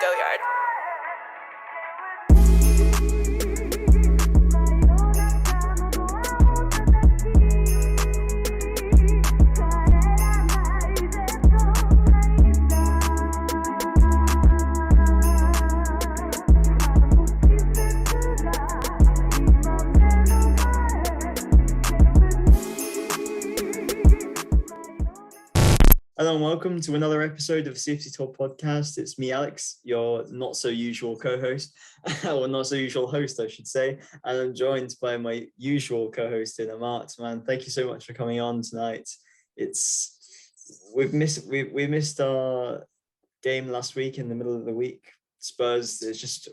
go yard. Hello and welcome to another episode of CFCTALK podcast. It's me, Alex, your not so usual co-host, or not so usual host, I should say. And I'm joined by my usual co-host in Amart. Man, thank you so much for coming on tonight. We missed our game last week in the middle of the week. Spurs, it's just,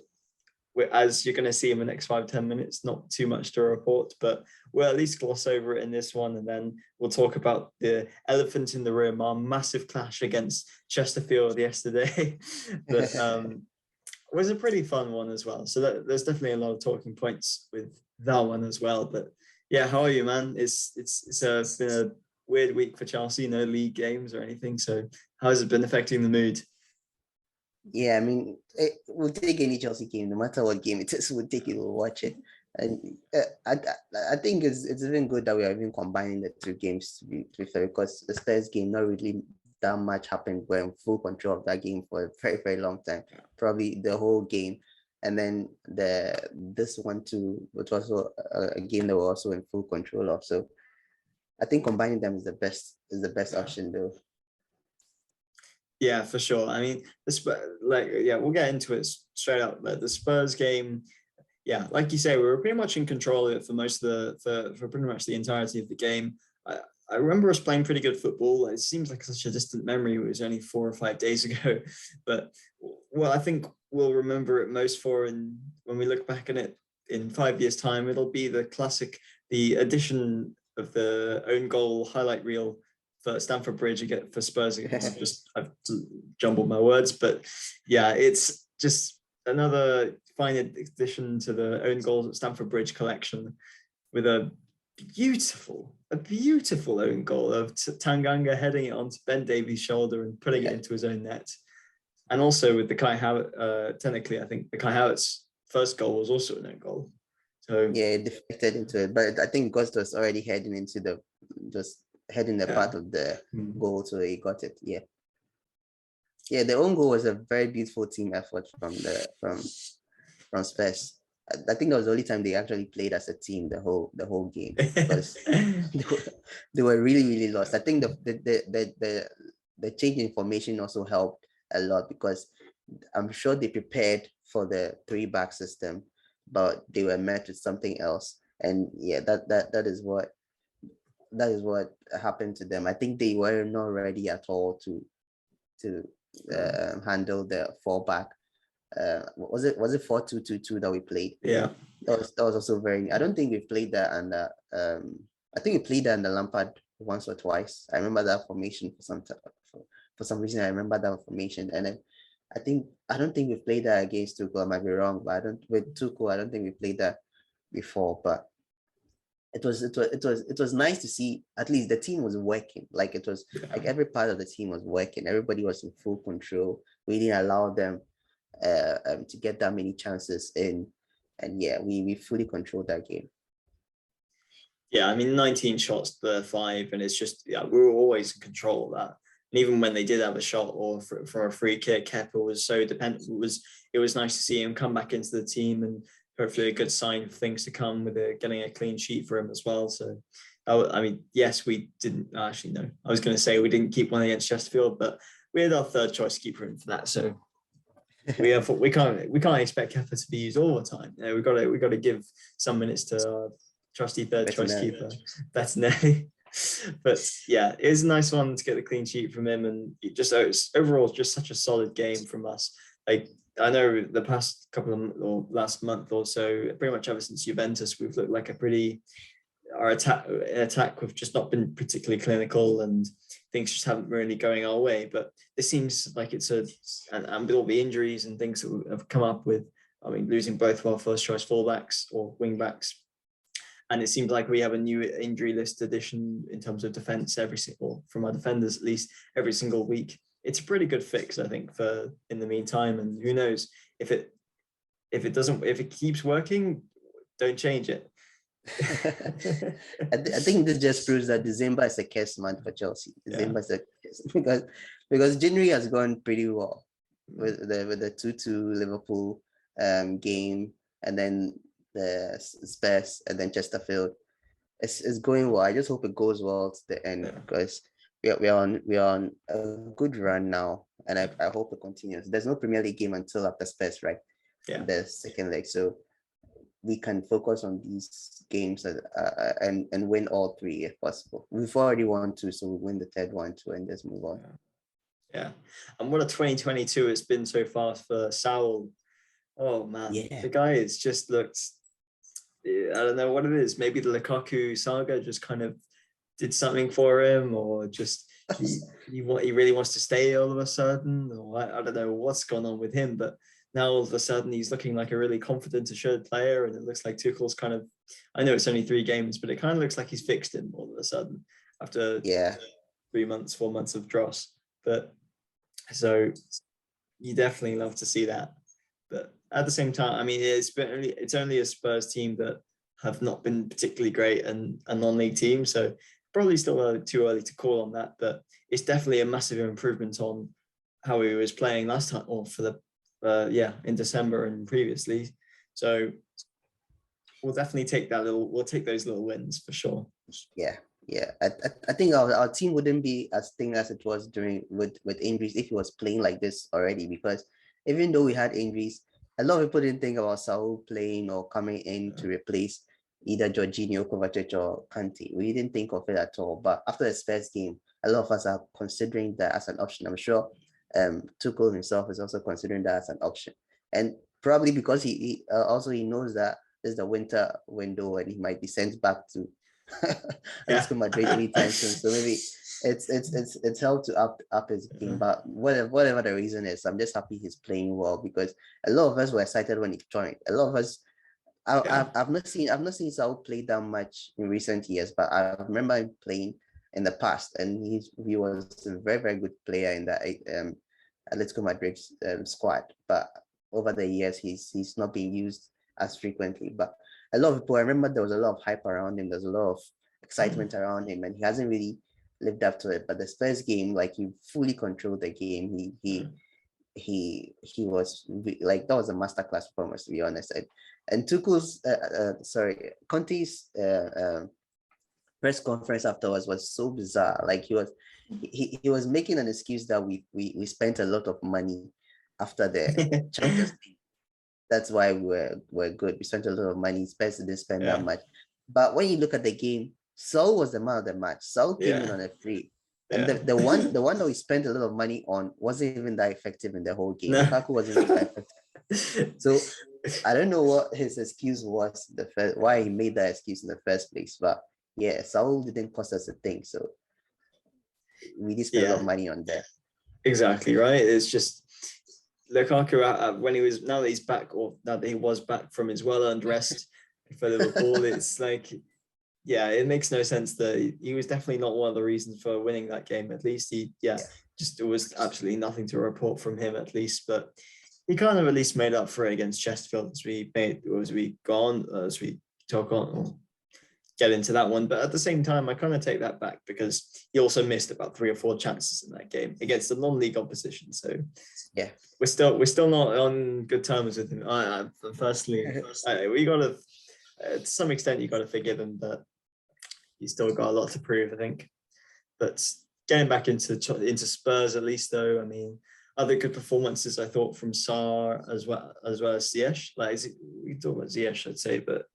as you're going to see in the next 5-10 minutes, not too much to report, but we'll at least gloss over it in this one, and then we'll talk about the elephant in the room, our massive clash against Chesterfield yesterday. But was a pretty fun one as well. So there's definitely a lot of talking points with that one as well. But yeah, how are you, man? It's been a weird week for Chelsea, no league games or anything. So how has it been affecting the mood? Yeah, I mean, we'll take any Chelsea game, no matter what game it is. We'll take it, we'll watch it, and I think it's even good that we are even combining the two games to be fair, because the Spurs game, not really that much happened. We're in full control of that game for a very, very long time, probably the whole game, and then this one too, which was also a game that we're also in full control of. So I think combining them is the best option, though. Yeah, for sure. I mean, we'll get into it straight up. But the Spurs game, yeah, like you say, we were pretty much in control of it for for pretty much the entirety of the game. I remember us playing pretty good football. It seems like such a distant memory. It was only 4 or 5 days ago, but I think we'll remember it most when we look back at it in 5 years' time. It'll be the addition of the own goal highlight reel for Stamford Bridge again for Spurs. I've jumbled my words, but yeah, it's just another fine addition to the own goals at Stamford Bridge collection, with a beautiful own goal of Tanganga heading it onto Ben Davies' shoulder and putting it into his own net, and also with the Kai Havertz. Technically, I think the Kai Havertz first goal was also an own goal. So yeah, it deflected into it, but I think Ghost was already heading into heading the part of the goal, so he got it. Yeah, the own goal was a very beautiful team effort from Spurs. I think that was the only time they actually played as a team the whole game, because they were really, really lost. I think the change in formation also helped a lot, because I'm sure they prepared for the 3-back system, but they were met with something else. And yeah, that is what happened to them. I think they were not ready at all to handle the 4-back. Was it 4-2-2-2 that we played? Yeah, that was also very. I don't think we played that under. I think we played that under Lampard once or twice. I remember that formation for some reason. I remember that formation, and then I don't think we played that against Tuchel. I might be wrong, but with Tuchel, I don't think we played that before. But it was nice to see at least the team was working. Like like every part of the team was working. Everybody was in full control. We didn't allow them to get that many chances in, and yeah, we fully controlled that game. Yeah, I mean, 19 shots to 5, and it's just, yeah, we were always in control of that. And even when they did have a shot or for a free kick, Kepa was so dependent. It was nice to see him come back into the team, and hopefully a good sign of things to come with getting a clean sheet for him as well. So, I mean, yes, we didn't actually know. I was going to say we didn't keep one against Chesterfield, but we had our third choice keeper in for that. So we can't expect Kepa to be used all the time. You know, we got to give some minutes to our trusty third choice keeper, Bettinelli. But yeah, it was a nice one to get the clean sheet from him, and overall just such a solid game from us. Like, I know the past last month or so, pretty much ever since Juventus, we've looked like our attack have just not been particularly clinical, and things just haven't really going our way. But this seems like and with all the injuries and things that have come up with, I mean, losing both of our first choice fullbacks or wing backs, and it seems like we have a new injury list addition in terms of defense from our defenders, at least every single week. it's a pretty good fix, I think, for in the meantime. And who knows if it keeps working, don't change it. I think this just proves that December is a curse month for Chelsea. December is a curse because January has gone pretty well with the 2-2 Liverpool game, and then the Spurs, and then Chesterfield. It's going well. I just hope it goes well to the end because we're on a good run now, and I hope it continues. There's no Premier League game until after Spurs, right? Yeah. The second leg, so we can focus on these games and win all three if possible. We've already won two, so we win the third one too and just move on. Yeah. And what a 2022 it's been so far for Saul. Oh man, the guy has just looked, I don't know what it is. Maybe the Lukaku saga just kind of did something for him, or just he really wants to stay all of a sudden, or I don't know what's gone on with him, but now all of a sudden he's looking like a really confident, assured player, and it looks like Tuchel's kind of, I know it's only 3 games, but it kind of looks like he's fixed him all of a sudden after 4 months of dross. But so you definitely love to see that. But at the same time, I mean, it's only a Spurs team that have not been particularly great and a non-league team, so probably still too early to call on that. But it's definitely a massive improvement on how he was playing last time, or for the in December and previously. So we'll definitely take those little wins for sure. Yeah. I think our team wouldn't be as thin as it was during with injuries if he was playing like this already, because even though we had injuries, a lot of people didn't think about Saul playing or coming in to replace either Jorginho, Kovacic, or Kante. We didn't think of it at all. But after the Spurs game, a lot of us are considering that as an option. I'm sure Tuchel himself is also considering that as an option, and probably because he knows that there's the winter window and he might be sent back to Atletico Madrid anytime soon. So maybe it's helped to up his game. But whatever the reason is, I'm just happy he's playing well, because a lot of us were excited when he joined. A lot of us, I've not seen Saul play that much in recent years, but I remember him playing in the past, and he was a very, very good player in that Atletico Madrid squad. But over the years, he's not being used as frequently. But a lot of people, I remember there was a lot of hype around him. There's a lot of excitement around him, and he hasn't really lived up to it. But the Spurs game, like, he fully controlled the game. He was like, that was a masterclass performance, to be honest. And Tuchel's Conte's press conference afterwards was so bizarre. Like, he was making an excuse that we spent a lot of money after the Champions League. That's why we're good. We spent a lot of money. Spurs didn't spend that much. But when you look at the game, Saul was the man of the match. Saul came in on a free. And the one that we spent a lot of money on wasn't even that effective in the whole game. Lukaku wasn't even that effective. So I don't know what his excuse was, why he made that excuse in the first place. But yeah, Saul didn't cost us a thing. So we did spend a lot of money on that. Exactly, right? It's just Lukaku, now that he was back from his well-earned rest for Liverpool, it's like, it makes no sense that he was definitely not one of the reasons for winning that game. At least there was absolutely nothing to report from him, at least. But he kind of at least made up for it against Chesterfield as we talk on, or get into that one. But at the same time, I kind of take that back, because he also missed about 3 or 4 chances in that game against the non-league opposition. So we're still not on good terms with him. Personally, we got to some extent, you got to forgive him, but he's still got a lot to prove, I think. But getting back into Spurs, at least, though, I mean, other good performances I thought from Sarr as well as Ziyech. Like, we talk about Ziyech, I'd say, but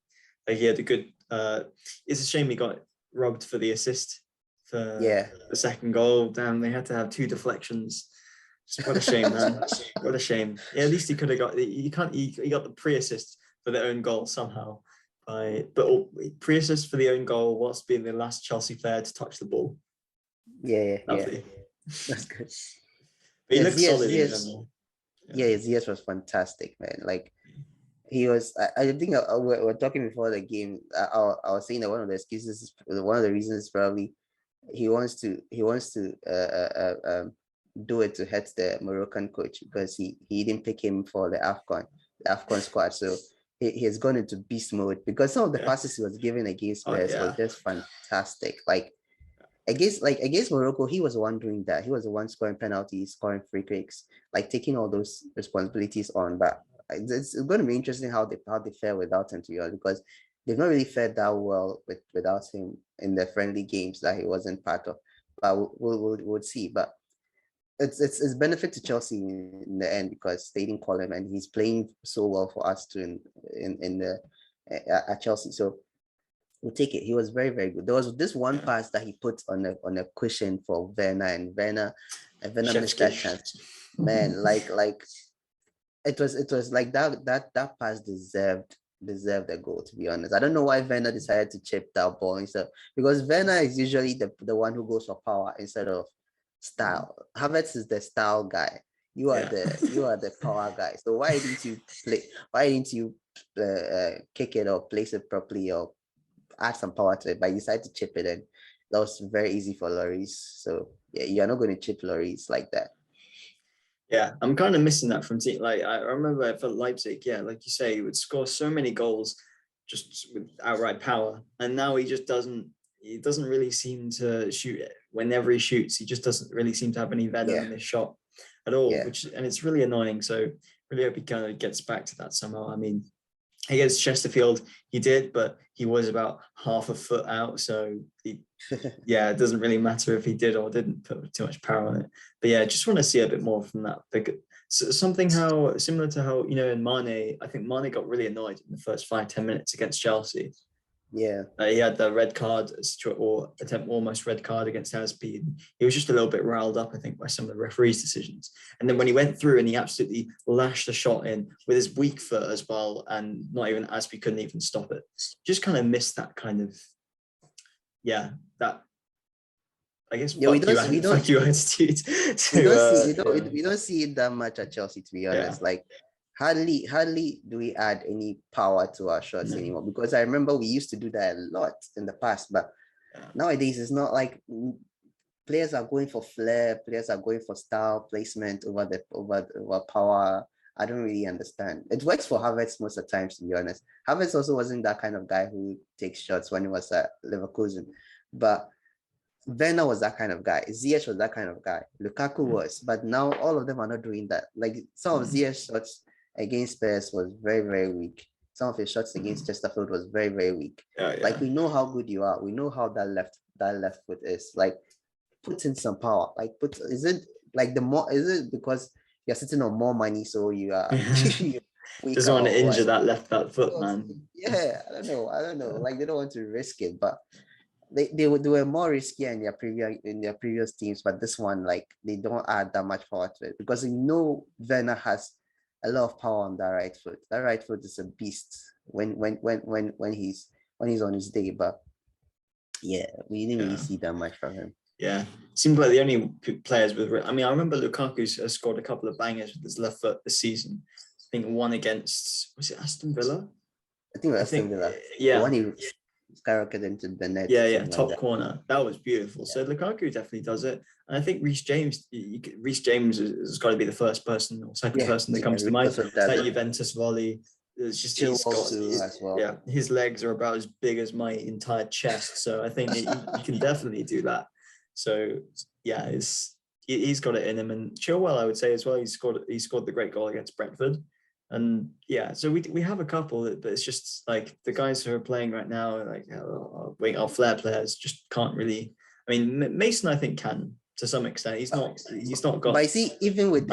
he had a good. It's a shame he got robbed for the assist for the second goal. Damn, they had to have 2 deflections. What a shame, man! What a shame. Yeah, at least he could have got. He got the pre-assist for their own goal somehow. But pre-assist for the own goal whilst being the last Chelsea player to touch the ball. Lovely. That's good. But he looked solid in general. Ziyech was fantastic, man. Like, he was. I think we're talking before the game. I was saying that one of the excuses, one of the reasons, probably he wants to do it to hurt the Moroccan coach because he didn't pick him for the AFCON squad. So he has gone into beast mode because some of the passes he was giving against Spurs was just fantastic. Like against Morocco, he was the one doing that. He was the one scoring penalties, scoring free kicks, like taking all those responsibilities on. But it's going to be interesting how they fare without him, to be honest, because they've not really fared that well without him in the friendly games that he wasn't part of. But we'll see. But it's benefit to Chelsea in the end because they didn't call him and he's playing so well for us too at Chelsea. So we'll take it. He was very, very good. There was this one pass that he put on a cushion for Werner, and Werner missed that chance. Man, like it was like that pass deserved a goal, to be honest. I don't know why Werner decided to chip that ball instead, because Werner is usually the one who goes for power instead of style. Havertz is the style guy. You are the power guy. So why didn't you kick it or place it properly or add some power to it? But you decided to chip it in. That was very easy for Lloris. So yeah, you're not going to chip Lloris like that. Yeah, I'm kind of missing that from team. Like I remember for Leipzig, like you say, he would score so many goals just with outright power, and now he just doesn't. He doesn't really seem to shoot it. Whenever he shoots, he just doesn't really seem to have any venom in his shot at all. And it's really annoying. So really hope he kind of gets back to that somehow. I mean, against Chesterfield, he did, but he was about half a foot out. So it doesn't really matter if he did or didn't put too much power on it. But yeah, just want to see a bit more from that. Something similar to how, in Mane, I think Mane got really annoyed in the first 5-10 minutes against Chelsea. Yeah, he had the red card or almost red card against Aspi. He was just a little bit riled up, I think, by some of the referees' decisions. And then when he went through and he absolutely lashed the shot in with his weak foot as well, and not even Aspi couldn't even stop it. Just kind of missed that kind of, that. I guess we don't attitude. We don't see it that much at Chelsea, to be honest. Like hardly do we add any power to our shots anymore, because I remember we used to do that a lot in the past, but nowadays it's not like players are going for flair, players are going for style placement over power. I don't really understand. It works for Havertz most of the times, to be honest. Havertz also wasn't that kind of guy who takes shots when he was at Leverkusen, but Werner was that kind of guy. Ziyech was that kind of guy. Lukaku was, but now all of them are not doing that. Like some of Ziyech's shots against Spurs was very, very weak. Some of his shots against Chesterfield was very, very weak. Like we know how good you are. We know how that left foot is. Like put in some power. Like is it because you're sitting on more money, so you are doesn't want to injure that left back foot, man. Yeah, I don't know. Like they don't want to risk it, but they were more risky in their previous teams, but this one, like, they don't add that much power to it, because Werner has a lot of power on that right foot. That right foot is a beast when he's on his day. But yeah, we didn't really see that much from him. Yeah, seems like the only players with. I mean, I remember Lukaku has scored a couple of bangers with his left foot this season. I think one against, was it Aston Villa? I think Aston Villa. Yeah. The one he skyrocketed into the net. Top corner. That was beautiful. Yeah. So Lukaku definitely does it. And I think Reece James has got to be the first person or second person that comes to mind. That Juventus volley. It's just as well. Yeah, his legs are about as big as my entire chest. So I think he can definitely do that. So yeah, he's got it in him. And Chilwell, I would say as well, he scored the great goal against Brentford. And yeah, so we have a couple, but it's just like the guys who are playing right now, like our flair players, just can't really. I mean, Mason, I think, can to some extent. He's not got. But I see, even with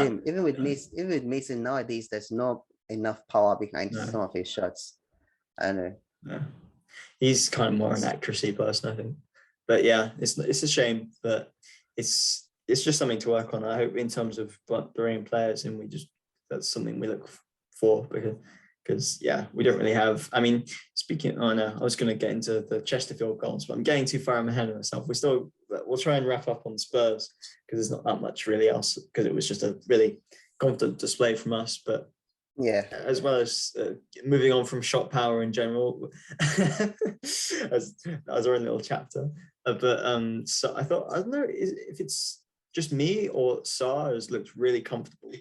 Mason nowadays, there's not enough power behind some of his shots. I don't know. Yeah. He's kind of more an accuracy person, I think. But yeah, it's a shame, but it's just something to work on. I hope in terms of bringing players in, that's something we look for, because yeah, we don't really have. I mean, I was going to get into the Chesterfield goals, but I'm getting too far ahead of myself. We'll try and wrap up on Spurs, because there's not that much really else, because it was just a really confident display from us. But yeah, as well as moving on from shot power in general, as our own little chapter. So I thought, I don't know if it's just me or Sa has looked really comfortable.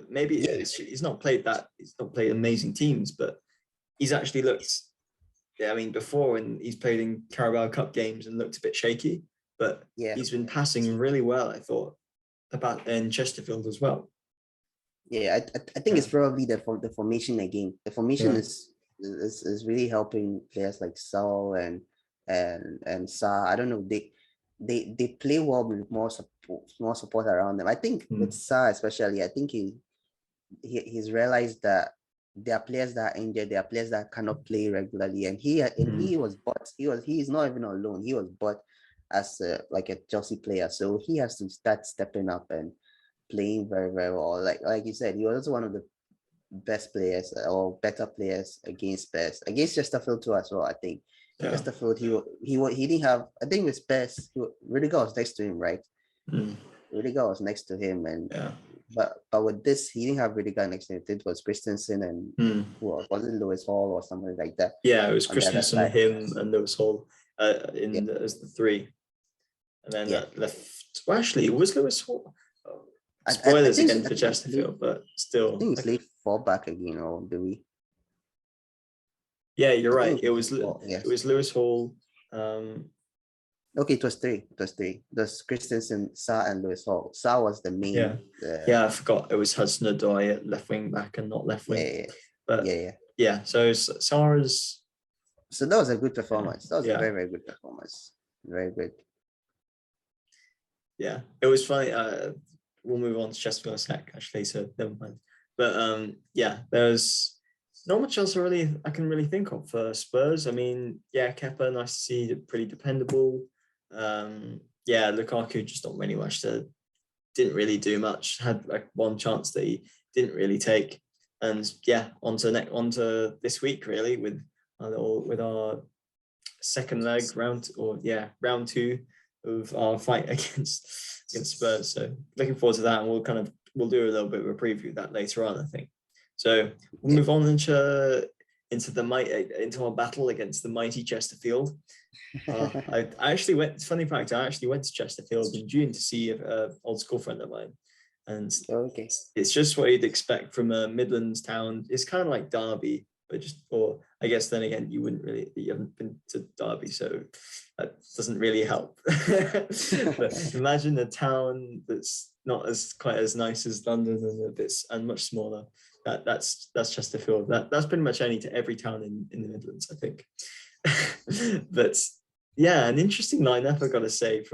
Maybe he's not played amazing teams, but he's actually looked. Yeah, I mean, before when he's played in Carabao Cup games and looked a bit shaky, but he's been passing really well, I thought, about in Chesterfield as well. Yeah, I think it's probably the formation again. The formation is really helping players like Saul and Sa. I don't know, they play well with more support around them. I think with Sa especially, I think he's realized that there are players that are injured, there are players that cannot play regularly, and he was bought. He's not even on loan. He was bought as like a Chelsea player, so he has to start stepping up and playing very, very well. Like you said, he was also one of the best players or better players against Spurs, against Chesterfield too as well. I think Chesterfield he didn't have. I think with Spurs, Rudiger was next to him, right? Rudiger was next to him, and but with this, he didn't have Rudiger next to him. It was Christensen and was it Lewis Hall or something like that? Yeah, it was Christensen, him, and Lewis Hall as the three, and then left. Well, actually, it was Lewis Hall. Spoilers again for Chesterfield, but still. I think we played 4-back again, or do we? Yeah, you're right. It was Lewis Hall. Okay, it was three. It was Christensen, Sa, and Lewis Hall. Sa was the main. I forgot it was Hudson-Odoi at left wing back and not left wing. So Sa's. So that was a good performance. That was a very, very good performance. Very good. Yeah, it was funny. We'll move on to Chesterfield in a sec, actually, so never mind. But there's not much else I can really think of for Spurs. I mean, Kepa, nice to see, pretty dependable. Lukaku just not really much didn't really do much. Had like one chance that he didn't really take. And on to this week really with our second leg round 2 of our fight against Spurs. So looking forward to that, and we'll do a little bit of a preview of that later on, I think. So we'll move on into our battle against the mighty Chesterfield. I actually went. Funny fact, I actually went to Chesterfield in June to see an old school friend of mine, and it's just what you'd expect from a Midlands town. It's kind of like Derby, but I guess then again you haven't been to Derby, so that doesn't really help. But imagine a town that's not quite as nice as London and much smaller. That's Chesterfield. That's pretty much every town in the Midlands, I think. But an interesting lineup, I gotta say.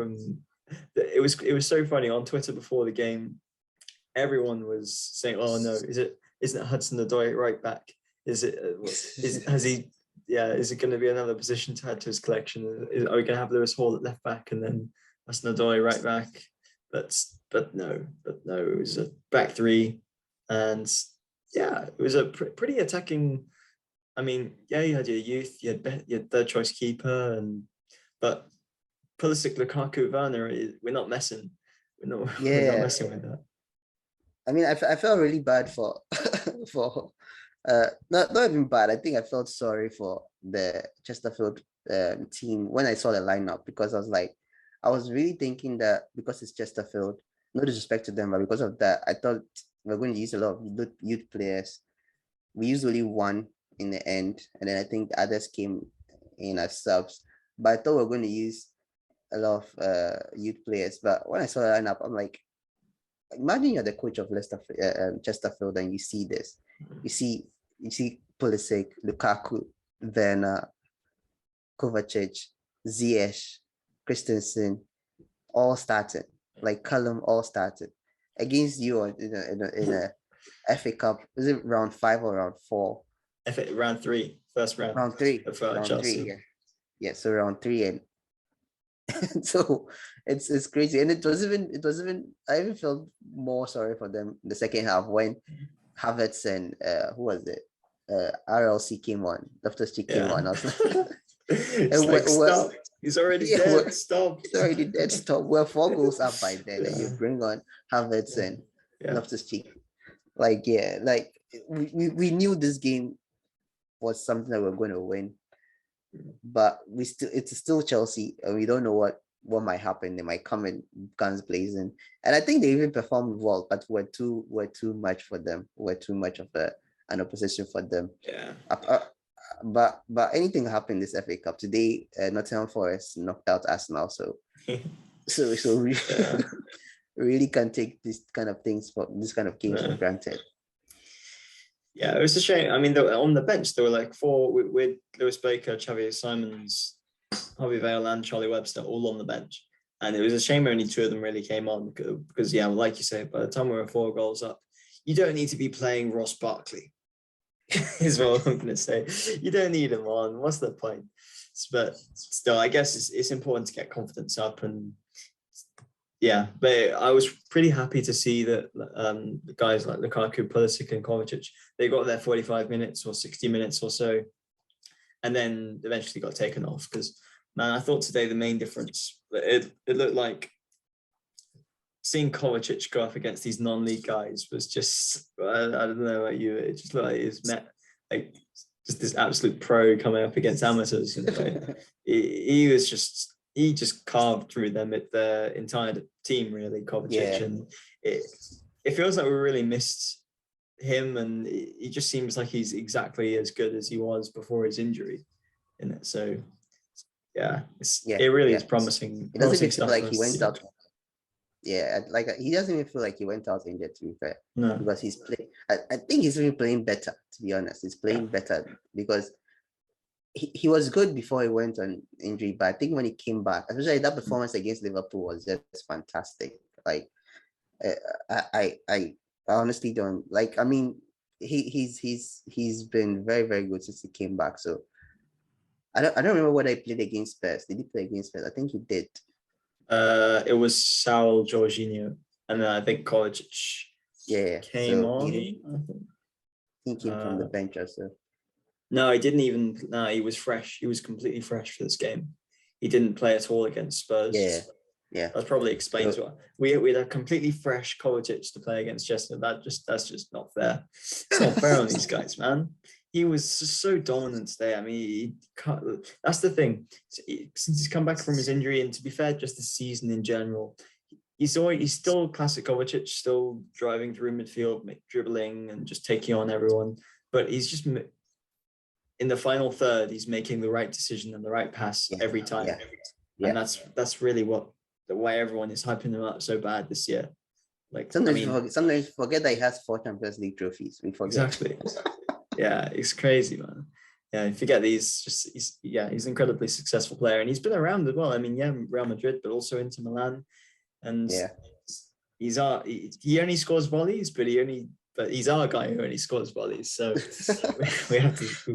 It was so funny on Twitter before the game. Everyone was saying, "Oh no, isn't it Hudson-Odoi right back? Is it going to be another position to add to his collection? Are we going to have Lewis Hall at left back and then Hudson-Odoi right back?" But no, it was a back three, and it was a pretty attacking. I mean, you had your youth, you had third choice keeper, but Pulisic, Lukaku, Werner, we're not messing. We're not messing with that. I mean, I felt really bad for not even bad. I think I felt sorry for the Chesterfield team when I saw the lineup, because I was really thinking that because it's Chesterfield, no disrespect to them, but because of that, I thought we're going to use a lot of youth players. We used only one in the end, and then I think the others came in as subs. But I thought we were going to use a lot of youth players. But when I saw the lineup, I'm like, imagine you're the coach of Chesterfield and you see this. You see Pulisic, Lukaku, Werner, Kovacic, Ziyech, Christensen, all started. Like Callum all started against you in a FA Cup. Was it round 5 or round 4? Round 3, first round. Round 3. Round Chelsea. 3, yeah. So round 3, and so it's crazy. And it was even I even felt more sorry for them in the second half when Havertz and who was it? RLC came on. Loftus-Cheek came on. I was like, stop. He's already dead. Stop. He's already dead. Stop. We're 4 goals up by then, and you bring on Havertz and Loftus-Cheek. We knew this game was something that we're going to win, but it's still Chelsea, and we don't know what what might happen. They might come in guns blazing, and I think they even performed well, but were too much for them. Were too much of an opposition for them. Yeah. But anything happened this FA Cup today. Nottingham Forest knocked out Arsenal, so we Yeah. really can't take this kind of things for this kind of games for No. granted. Yeah, it was a shame. I mean, on the bench there were like four with Lewis Baker, Xavier Simons, Harvey Vale, and Charlie Webster all on the bench, and it was a shame only two of them really came on because yeah, like you say, by the time we were 4 goals up, you don't need to be playing Ross Barkley. Is what I'm going to say. You don't need him on. What's the point? But still, I guess it's important to get confidence up, and yeah. But I was pretty happy to see that the guys like Lukaku, Pulisic, and Kovacic, they got their 45 minutes or 60 minutes or so, and then eventually got taken off. Because man, I thought today the main difference, it looked like seeing Kovacic go up against these non-league guys was just, I don't know about you, it just looked like it was like just this absolute pro coming up against amateurs. And like, he just carved through them at the entire team, really, Kovacic. Yeah. And it feels like we really missed him, and he just seems like he's exactly as good as he was before his injury in it. So yeah, it really is promising. It doesn't even feel like he went out. Yeah, like he doesn't even feel like he went out injured, to be fair. No. Because he's playing. I think he's really playing better, to be honest. He's playing better because he was good before he went on injury, but I think when he came back, especially that performance against Liverpool was just fantastic. Like I honestly don't like. I mean, he's been very, very good since he came back. So I don't remember whether he played against Spurs. Did he play against Spurs? I think he did. It was Saul Jorginho, and then I think Kovacic came on. He came from the bench also. No, he didn't even. No, he was fresh. He was completely fresh for this game. He didn't play at all against Spurs. Yeah. That probably explains why we had a completely fresh Kovacic to play against Chester. That's just not fair. It's not fair on these guys, man. He was so dominant today. I mean, that's the thing. Since he's come back from his injury, and to be fair, just the season in general, he's still classic Kovacic, still driving through midfield, dribbling, and just taking on everyone. But he's just in the final third, he's making the right decision and the right pass every time. And that's really why everyone is hyping him up so bad this year. Like sometimes forget that he has 4 Champions League trophies. We forget. Exactly. Yeah, it's crazy, man. Yeah, I forget that he's an incredibly successful player, and he's been around as well. I mean, yeah, Real Madrid, but also Inter Milan, and he only scores volleys, but he's our guy who only scores volleys, so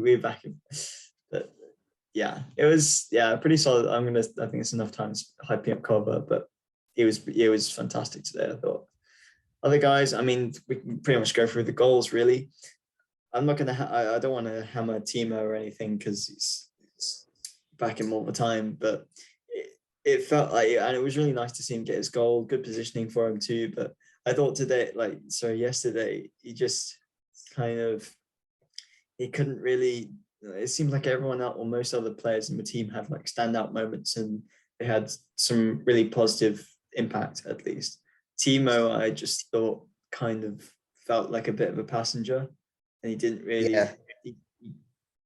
we back him. But yeah, it was pretty solid. I think it's enough time hyping up Kova, but it was fantastic today, I thought. Other guys, I mean, we can pretty much go through the goals, really. I'm not gonna. I don't want to hammer Timo or anything because he's back him all the time. But it felt like, and it was really nice to see him get his goal. Good positioning for him too. But I thought yesterday, he just he couldn't really. It seemed like everyone else or most other players in the team had like standout moments, and they had some really positive impact at least. Timo, I just thought kind of felt like a bit of a passenger. And he didn't really,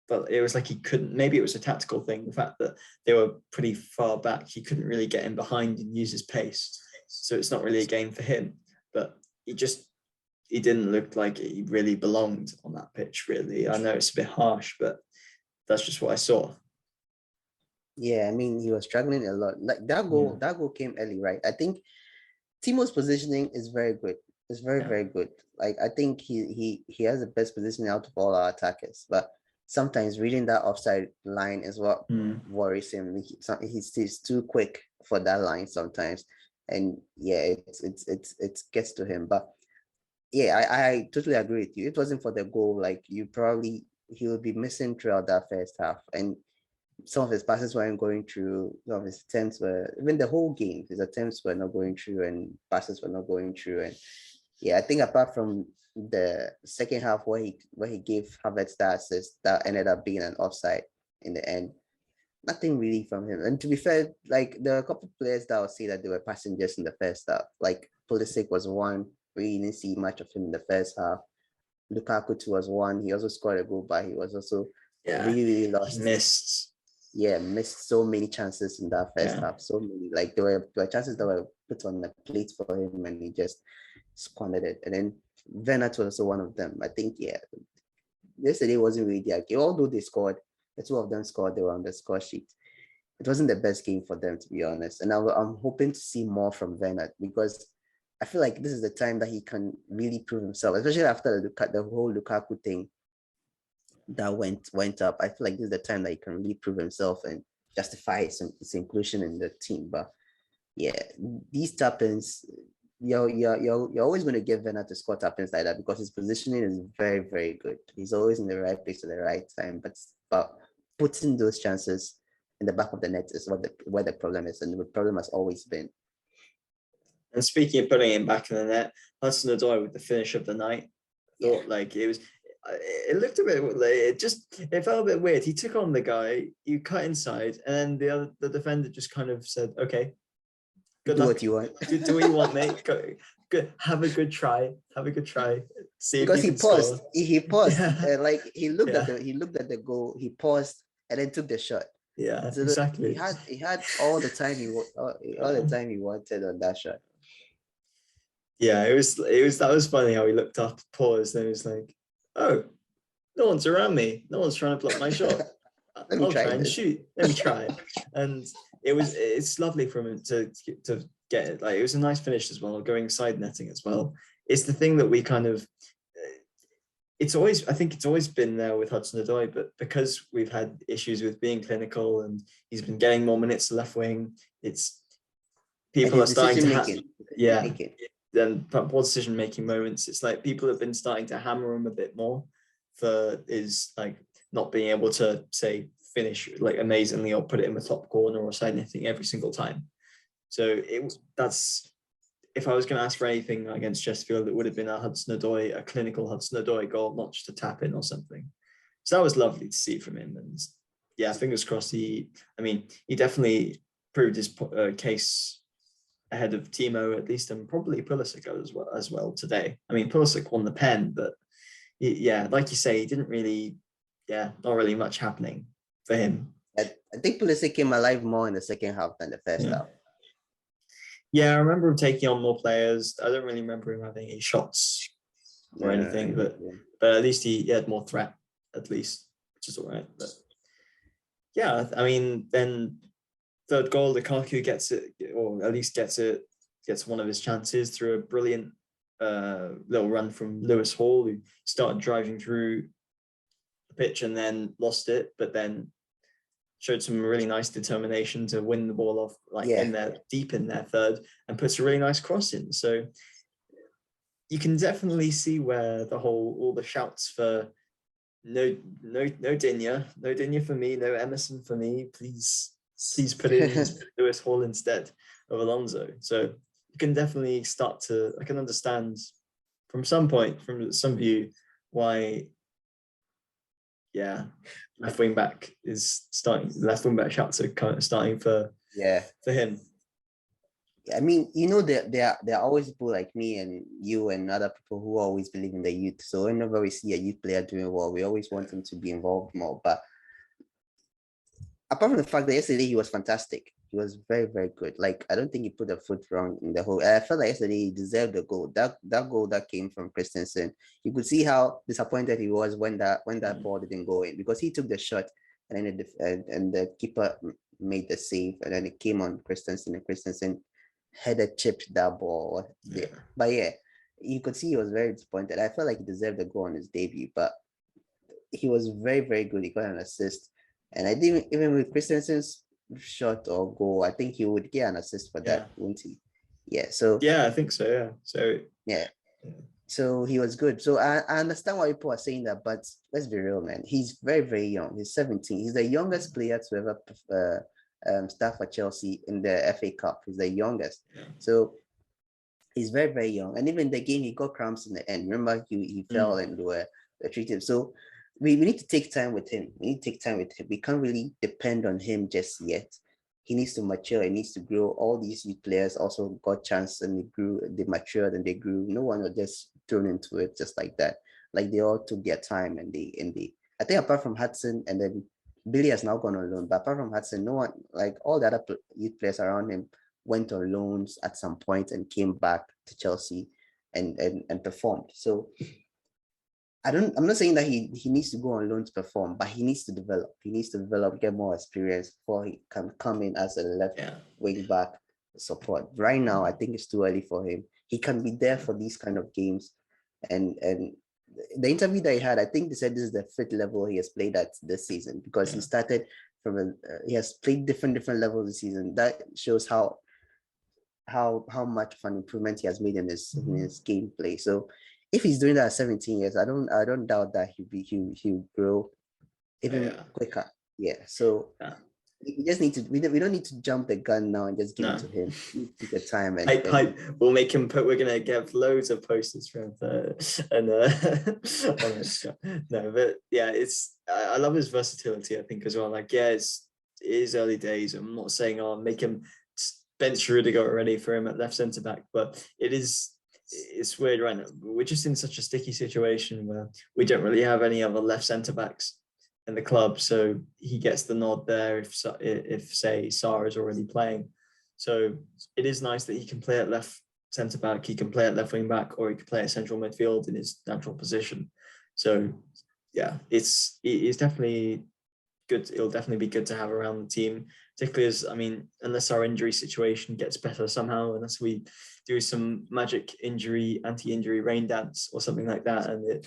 but it was like he couldn't, maybe it was a tactical thing, the fact that they were pretty far back, he couldn't really get in behind and use his pace. So it's not really a game for him, but he didn't look like he really belonged on that pitch, really. I know it's a bit harsh, but that's just what I saw. Yeah, I mean, he was struggling a lot. Like that goal came early, right? I think Timo's positioning is very good. It's very, very good. Like I think he has the best positioning out of all our attackers, but sometimes reading that offside line is what worries him. He's too quick for that line sometimes, and it gets to him. But yeah, I totally agree with you. It wasn't for the goal. Like he would be missing throughout that first half, and some of his passes weren't going through. Some of his attempts were, even the whole game, his attempts were not going through, and passes were not going through, and. Yeah, I think apart from the second half where he gave Havertz that assist, that ended up being an offside in the end. nothing really from him. And to be fair, like there are a couple of players that would say that they were passengers in the first half. Like Pulisic was one, we didn't see much of him in the first half. Lukaku too was one. He also scored a goal, but he was also really lost. Missed. Yeah, missed so many chances in that first half. So many, like there were chances that were put on the plate for him, and he just squandered it. And then Venat was also one of them. I think, yesterday wasn't really their game. Although they scored, the two of them scored, they were on the score sheet. It wasn't the best game for them, to be honest. And I'm hoping to see more from Venat, because I feel like this is the time that he can really prove himself, especially after the whole Lukaku thing that went up. I feel like this is the time that he can really prove himself and justify his inclusion in the team. But yeah, these tap-ins, you're always going to get Venat to score tap-ins like that, because his positioning is very, very good. He's always in the right place at the right time. But putting those chances in the back of the net is where the problem is, and the problem has always been. And speaking of putting him back in the net, Hudson-Odoi with the finish of the night, thought like it looked a bit, it felt a bit weird. He took on the guy, you cut inside, and then the defender just kind of said, "Okay, good do luck. What you want. do what you want, mate. Good. Have a good try. See because if he you paused. score." He paused. Like he looked Yeah. at the goal. He paused and then took the shot. Yeah, So exactly. He had all the time all the time he wanted on that shot. Yeah, it was that was funny how he looked up, paused, and he was like, "Oh, no one's around me. No one's trying to block my shot. I'll try and shoot. Let me try." And it's lovely from him to get it. Like, it was a nice finish as well, going side netting as well. It's the thing that we kind of, I think it's always been there with Hudson-Odoi, but because we've had issues with being clinical and he's been getting more minutes to left wing, it's people are starting to then poor decision making moments. It's like people have been starting to hammer him a bit more for is like not being able to say finish like amazingly or put it in the top corner or side netting every single time. So that's, if I was going to ask for anything against Chesterfield, it would have been a clinical Hudson-Odoi goal, not just a tap in or something. So that was lovely to see from him. And yeah, fingers crossed. He definitely proved his case ahead of Timo at least, and probably Pulisic as well today. I mean, Pulisic won the pen, but like you say, he didn't really, not really much happening for him. I think Pulisic came alive more in the second half than the first half. Yeah, I remember him taking on more players. I don't really remember him having any shots or anything, but at least he had more threat, at least, which is all right. But yeah, I mean, then third goal, Lukaku gets it, or at least gets one of his chances through a brilliant little run from Lewis Hall, who started driving through the pitch and then lost it, but then showed some really nice determination to win the ball off, in there, deep in their third, and puts a really nice cross in. So you can definitely see where all the shouts for no Digne for me, no Emerson for me, please put in Lewis Hall instead of Alonso. So you can definitely I can understand from some view why left wing back shouts are kind of starting for him. I mean, there are always people like me and you and other people who always believe in the youth. So whenever we see a youth player doing well, we always want him to be involved more. But apart from the fact that yesterday he was fantastic, he was very, very good. Like, I don't think he put a foot wrong in the whole. I felt like yesterday he deserved the goal. That goal that came from Christensen, you could see how disappointed he was when that ball didn't go in, because he took the shot and then the keeper made the save, and then it came on Christensen, and Christensen headed chipped that ball. Yeah. But yeah, you could see he was very disappointed. I felt like he deserved the goal on his debut, but he was very, very good. He got an assist. And I think even with Christensen's shot or goal, I think he would get an assist for that, wouldn't he? Yeah. So I think so. Yeah. So So he was good. So I understand why people are saying that, but let's be real, man. He's very, very young. He's 17. He's the youngest player to ever start for Chelsea in the FA Cup. He's the youngest. Yeah. So he's very, very young. And even the game, he got cramps in the end. Remember, he fell and they treated him. So we need to take time with him. We need to take time with him. We can't really depend on him just yet. He needs to mature. He needs to grow. All these youth players also got chance and they grew, they matured and they grew. No one was just thrown into it just like that. Like they all took their time and they I think apart from Hudson and then Billy has now gone on loan, but apart from Hudson, no one, like all the other youth players around him went on loans at some point and came back to Chelsea and performed. So I'm not saying that he needs to go on loan to perform, but he needs to develop. He needs to develop, get more experience before he can come in as a left wing back support. Right now, I think it's too early for him. He can be there for these kind of games. And the interview that he had, I think they said this is the fifth level he has played at this season, because he started from he has played different levels this season. That shows how much of an improvement he has made in his gameplay. So if he's doing that at 17 years, I don't doubt that he'll grow even quicker. Yeah. So we just need to we don't need to jump the gun now and just give it to him. Take the time and we'll make him we're gonna get loads of posters from no, but yeah, it's I love his versatility, I think, as well. Like, it is early days. I'm not saying I'll make him bench Rudiger already for him at left centre back, but it's weird right now. We're just in such a sticky situation where we don't really have any other left centre backs in the club, so he gets the nod there if say Sarr is already playing. So it is nice that he can play at left centre back, he can play at left wing back, or he can play at central midfield in his natural position. So yeah, it's definitely good. It'll definitely be good to have around the team, particularly as, I mean, unless our injury situation gets better somehow, unless we do some magic anti-injury rain dance or something like that, and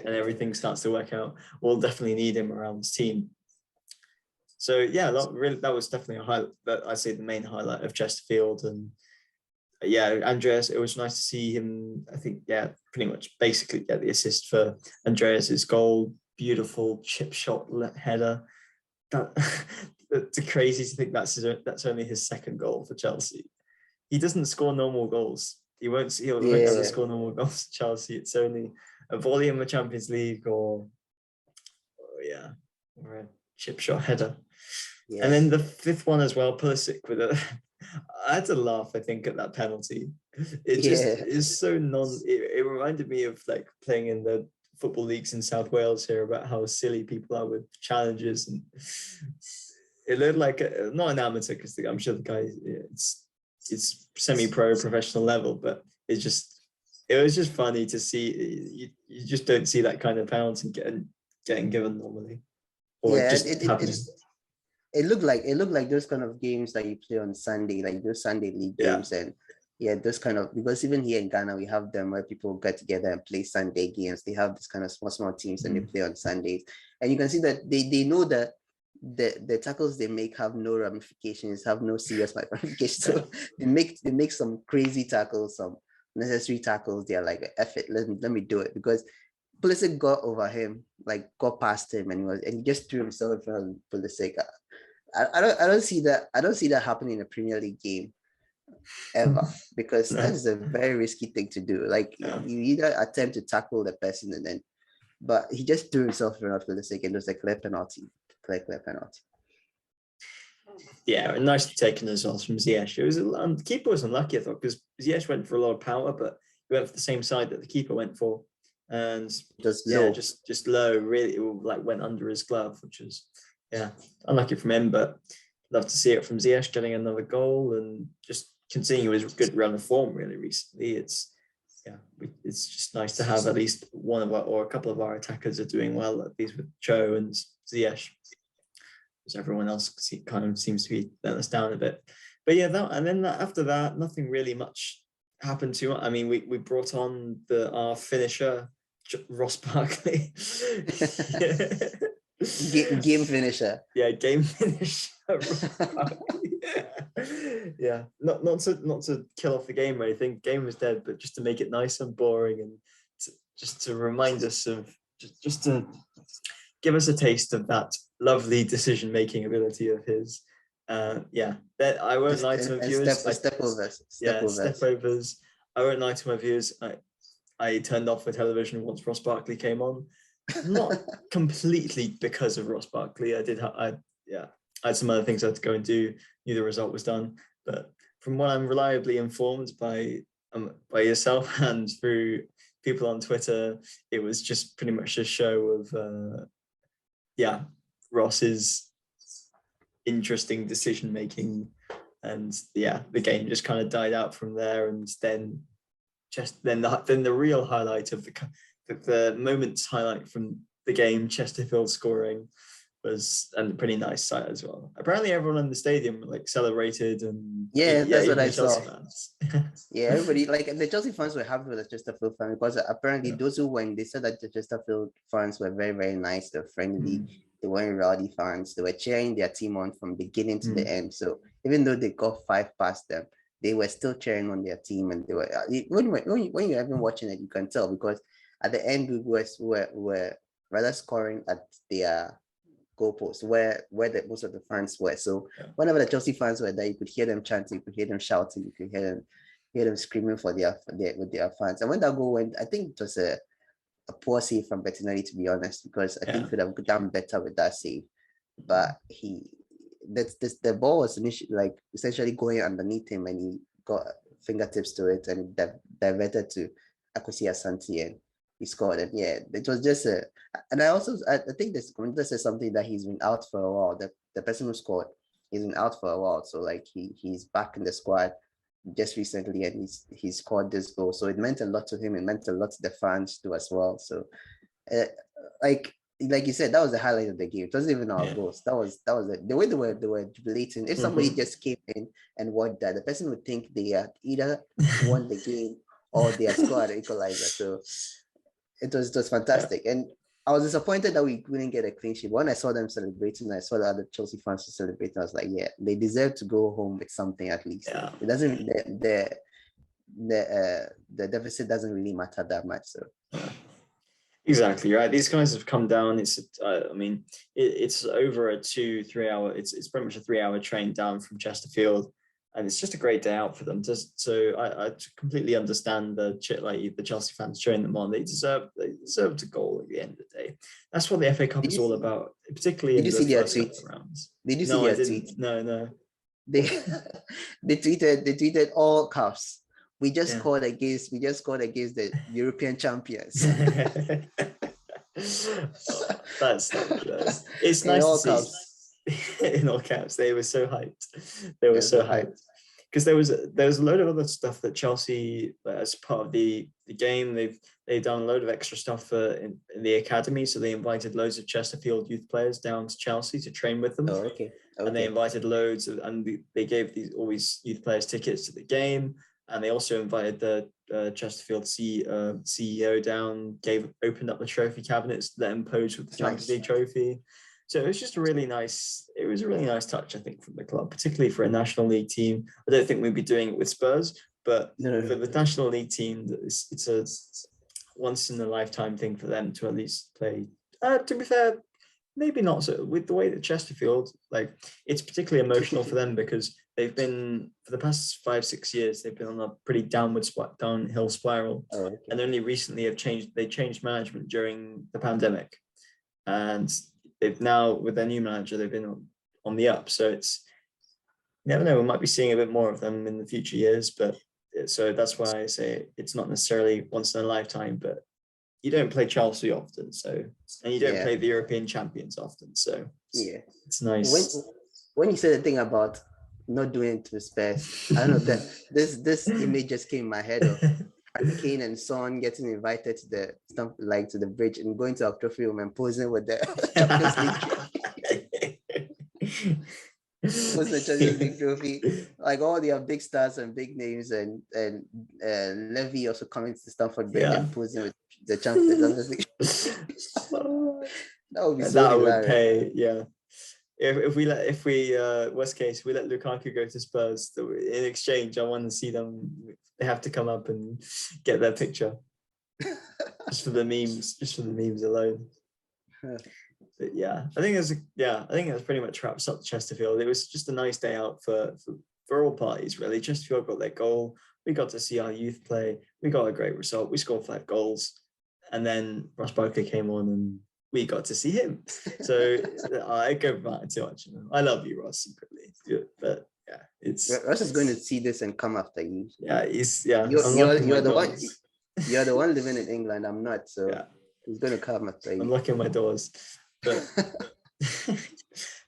everything starts to work out, we'll definitely need him around the team. So yeah, that was definitely a highlight. That I'd say the main highlight of Chesterfield. And yeah, Andreas, it was nice to see him. I think pretty much basically get the assist for Andreas's goal. Beautiful chip shot header. It's crazy to think that's only his second goal for Chelsea. He doesn't score normal goals. He'll never score normal goals for Chelsea. It's only a volley in the Champions League or a chip shot header. Yes. And then the fifth one as well, Pulisic with I had to laugh, I think, at that penalty. It just is so it reminded me of like playing in the football leagues in South Wales here, about how silly people are with challenges, and it looked like not an amateur, because I'm sure the guy it's semi-pro professional level, but it was just funny to see. You just don't see that kind of penalty getting given normally, or happening. It looked like those kind of games that you play on Sunday, like those Sunday league games. And those kind of, because even here in Ghana, we have them where people get together and play Sunday games. They have this kind of small teams and they play on Sundays. And you can see that they know that the tackles they make have no ramifications, have no serious ramifications. So they make some crazy tackles, some necessary tackles. They're like, F it, let me do it. Because Pulisic got over him, like got past him, and he just threw himself in front of Pulisic. I don't see that happening in a Premier League game ever, because that is a very risky thing to do. Like you either attempt to tackle the person but he just threw himself in front of Pulisic, and it was a clear penalty. Clear penalty. Yeah, nicely taken as well from Ziyech. It was the keeper was unlucky, I thought, because Ziyech went for a lot of power, but he went for the same side that the keeper went for, and just low. Really, it went under his glove, which was unlucky from him. But love to see it from Ziyech getting another goal and just continuing his good run of form. Really, recently, it's just nice to have at least one of or a couple of our attackers are doing well, at least with Cho and Ziyech. Everyone else kind of seems to be letting us down a bit. But after that, nothing really much happened too much. I mean, we brought on our finisher, Ross Barkley. Game finisher. Yeah, game finisher. Yeah, not to kill off the game or anything. Game was dead, but just to make it nice and boring, and just to remind us of just to give us a taste of that lovely decision-making ability of his. That I won't lie to my viewers. Stepovers. I won't lie to my viewers. I turned off the television once Ross Barkley came on, not completely because of Ross Barkley. I had some other things I had to go and do. Knew the result was done, but from what I'm reliably informed by yourself and through people on Twitter, it was just pretty much a show of Ross's interesting decision making, and the game just kind of died out from there. And then the real highlight of the moment's highlight from the game, Chesterfield scoring, was a pretty nice sight as well. Apparently everyone in the stadium like celebrated, and that's what I Chelsea saw. fans. Yeah, everybody, like the Chelsea fans were happy with the Chesterfield fans, because apparently those who went, they said that the Chesterfield fans were very, very nice. They're friendly. They weren't rowdy fans. They were cheering their team on from beginning to the end. So even though they got 5 past them, they were still cheering on their team. And they were when you're even watching it, you can tell, because at the end we were rather scoring at their goalpost where most of the fans were. So whenever the Chelsea fans were there, you could hear them chanting, you could hear them shouting, you could hear them screaming with their fans. And when that goal went, I think it was a poor save from Bettinelli, to be honest, because I think he could have done better with that save. But the ball was essentially going underneath him, and he got fingertips to it and diverted to Akwesi Asante, and he scored. And it was just and I think this commentator said something, that he's been out for a while. The person who scored, he's been out for a while, so like he's back in the squad just recently, and he scored this goal. So it meant a lot to him. It meant a lot to the fans too as well. So like you said, that was the highlight of the game. It wasn't even our goals. That was the way they were jubilating. If somebody just came in and watched that, the person would think they had either won the game or they had scored an equalizer. So it was fantastic. And I was disappointed that we couldn't get a clean sheet. When I saw them celebrating, I saw the other Chelsea fans celebrating, I was like, they deserve to go home with something at least. It doesn't, the deficit doesn't really matter that much. So exactly right. These guys have come down. It's over a 2-3 hour. It's pretty much a 3-hour train down from Chesterfield, and it's just a great day out for them. So I completely understand the Chelsea fans cheering them on. They deserve to goal at the end of the day. That's what the FA Cup is all about, particularly in the first couple of rounds. Did you see their tweet? No. They tweeted all caps. We just scored against the European champions. That's nice. It's nice to see. In all caps, they were so hyped. They were so hyped because there was a load of other stuff that Chelsea, as part of the game, they've done a load of extra stuff in the academy. So they invited loads of Chesterfield youth players down to Chelsea to train with them. Oh, okay. And they invited loads and they gave all these youth players tickets to the game. And they also invited the Chesterfield CEO down, opened up the trophy cabinets, let him pose with the Champions League trophy. So it was just a really nice touch, I think, from the club, particularly for a National League team. I don't think we'd be doing it with Spurs, but for the National League team, it's a once in a lifetime thing for them to at least play. To be fair, maybe not so with the way that Chesterfield, like, it's particularly emotional for them because they've been, for the past 5-6 years, they've been on a pretty downhill spiral. Oh, okay. And only recently they changed management during the pandemic. And they've now, with their new manager, they've been on the up. So you never know, we might be seeing a bit more of them in the future years. But so that's why I say it's not necessarily once in a lifetime, but you don't play Chelsea often, and you don't play the European champions often, so it's nice. When you said the thing about not doing it to Spurs, I don't know, that this image just came in my head of Kane and Son getting invited to the bridge and going to Amarteifio and posing with the Champions League. Was the Champions League trophy, like all their big stars and big names, and Levy also coming to Stamford Bridge and posing with the Champions League. That would be so hilarious. Would pay, If we worst case we let Lukaku go to Spurs, in exchange I want to see them. They have to come up and get their picture, just for the memes alone. But I think that's pretty much wraps up Chesterfield. It was just a nice day out for all parties, really. Chesterfield got their goal. We got to see our youth play. We got a great result. We scored 5 goals. and then Ross Barkley came on and we got to see him. So I go back too much. I love you, Ross, secretly, but yeah, it's Ross is going to see this and come after you. Yeah, You're the one. You're the one living in England. I'm not, so yeah, he's going to come after you. I'm locking my doors. But,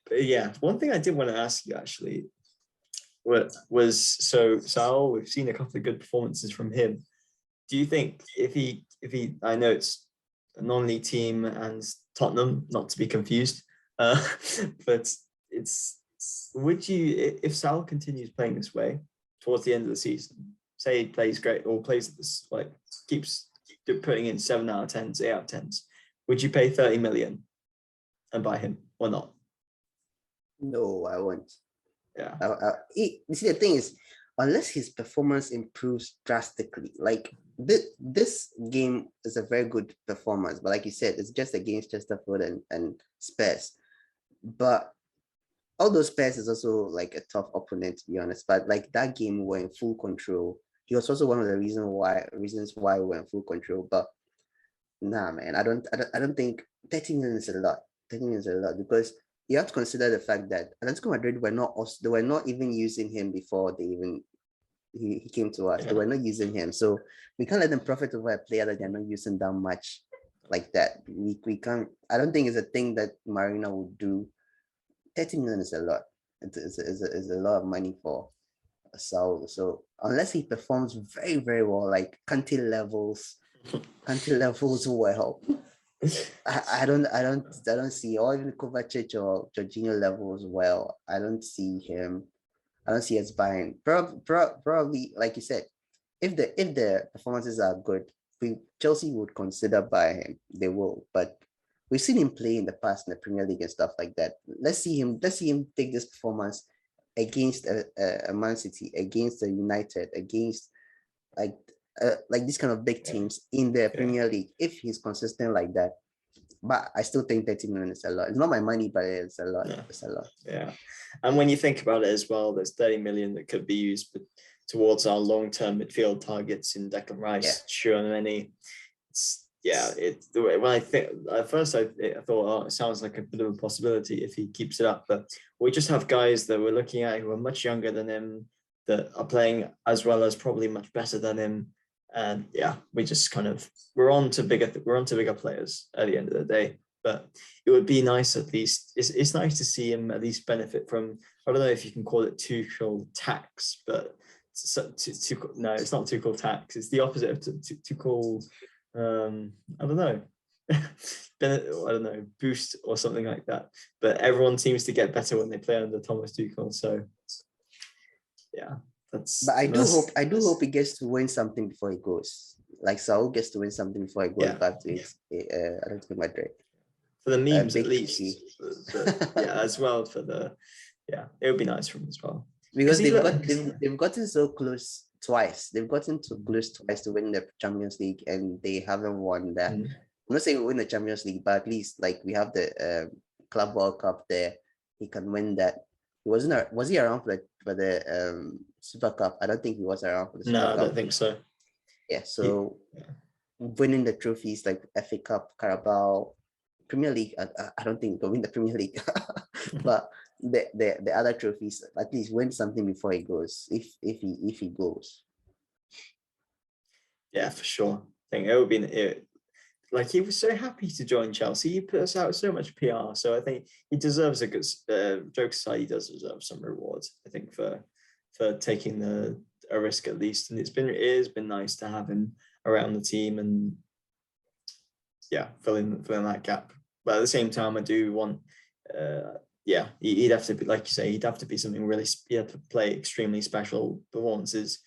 but yeah, one thing I did want to ask you actually was so Sal. We've seen a couple of good performances from him. Do you think if he I know it's a non-league team and Tottenham, not to be confused, but would you, if Sal continues playing this way towards the end of the season, say he plays great or plays this, like keeps putting in 7 out of 10s, 8 out of 10s, would you pay 30 million and buy him or not? No, I won't. Yeah. You see, the thing is, unless his performance improves drastically, like this game is a very good performance, but like you said, it's just against Chesterfield and Spurs. But although Spurs is also like a tough opponent, to be honest, but like that game we were in full control. He was also one of the reasons why we were in full control. But nah, man, I don't think 30 million is a lot. 30 million is a lot because you have to consider the fact that Atletico Madrid were not even using him before he came to us. Yeah. They were not using him, so we can't let them profit over a player that they're not using that much like that. We can't. I don't think it's a thing that Marina would do. 30 million is a lot. It's a lot of money for Saul. So unless he performs very, very well, like Kante levels well, I don't see, or even Kovacic or Jorginho levels well. I don't see us buying. Probably, like you said, if the performances are good, Chelsea would consider buying him. They will, but we've seen him play in the past in the Premier League and stuff like that. Let's see him take this performance against a Man City, against a United, against like these kind of big teams in the Premier League. If he's consistent like that, but I still think 30 million is a lot. It's not my money, but it's a lot. Yeah. It's a lot. Yeah, and when you think about it as well, there's 30 million that could be used towards our long-term midfield targets in Declan Rice, Tchouaméni. When I think at first I thought, oh, it sounds like a bit of a possibility if he keeps it up, but we just have guys that we're looking at who are much younger than him that are playing as well as probably much better than him, and we just we're on to bigger players at the end of the day. But it would be nice at least. It's nice to see him at least benefit from. I don't know if you can call it Tuchel tax, but no, it's not Tuchel tax. It's the opposite of Tuchel. I don't know. I don't know, boost or something like that. But everyone seems to get better when they play under Thomas Tuchel. So that's. But I do hope he gets to win something before he goes. Like Saul gets to win something before he goes back to Atletico Madrid. For the memes at least. As well for the. Yeah, it would be nice for him as well. Because they've gotten so close twice. They've gotten too close twice to win the Champions League, and they haven't won that. I'm not saying we win the Champions League, but at least like we have the Club World Cup there. He can win that. Was he around for the Super Cup? I don't think he was around for the Super Cup. No, I don't think so. Yeah, so winning the trophies like FA Cup, Carabao, Premier League. I don't think he'll win the Premier League, but the other trophies, at least win something before he goes. If he goes. Yeah, for sure. I think it would be like he was so happy to join Chelsea. He put us out so much PR. So I think he deserves a good jokes aside, he does deserve some rewards, I think, for taking a risk at least. And it has been nice to have him around the team and filling that gap. But at the same time, I do want he'd have to be, like you say, he'd have to be something really, he had to play extremely special performances